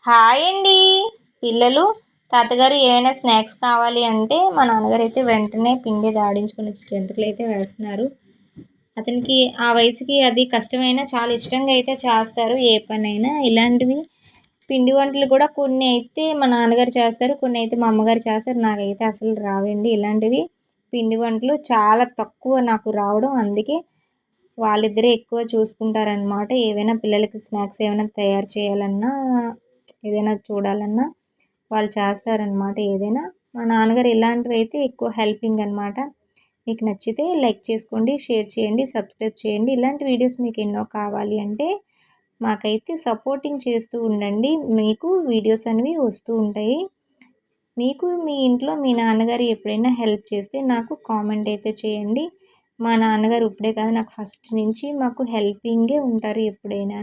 Hi అండి. పిల్లలు తాతగారు ఏమైనా స్నాక్స్ కావాలి అంటే మా నాన్నగారు అయితే వెంటనే పిండి దాడించుకొని వచ్చి జంతికలు అయితే వేస్తున్నారు. అతనికి ఆ వయసుకి అది కష్టమైనా చాలా ఇష్టంగా అయితే చేస్తారు. ఏ పనైనా ఇలాంటివి పిండి వంటలు కూడా కొన్ని అయితే మా నాన్నగారు చేస్తారు, కొన్ని అయితే మా అమ్మగారు చేస్తారు. నాకైతే అసలు రావండి ఇలాంటివి. పిండి వంటలు చాలా తక్కువ నాకు రావడం. అందుకే వాళ్ళిద్దరే ఎక్కువ చూసుకుంటారనమాట. ఏవైనా పిల్లలకి స్నాక్స్ ఏమైనా తయారు చేయాలన్నా, ఏదైనా చూడాలన్నా వాళ్ళు చేస్తారనమాట ఏదైనా. మా నాన్నగారు ఇలాంటివైతే ఎక్కువ హెల్పింగ్ అనమాట. మీకు నచ్చితే లైక్ చేసుకోండి, షేర్ చేయండి, సబ్స్క్రైబ్ చేయండి. ఇలాంటి వీడియోస్ మీకు ఎన్నో కావాలి అంటే మాకైతే సపోర్టింగ్ చేస్తూ ఉండండి. మీకు వీడియోస్ అనేవి వస్తూ ఉంటాయి. మీకు మీ ఇంట్లో మీ నాన్నగారు ఎప్పుడైనా హెల్ప్ చేస్తే నాకు కామెంట్ అయితే చేయండి. మా నాన్నగారు ఇప్పుడే కాదు, నాకు ఫస్ట్ నుంచి మాకు హెల్పింగే ఉంటారు ఎప్పుడైనా.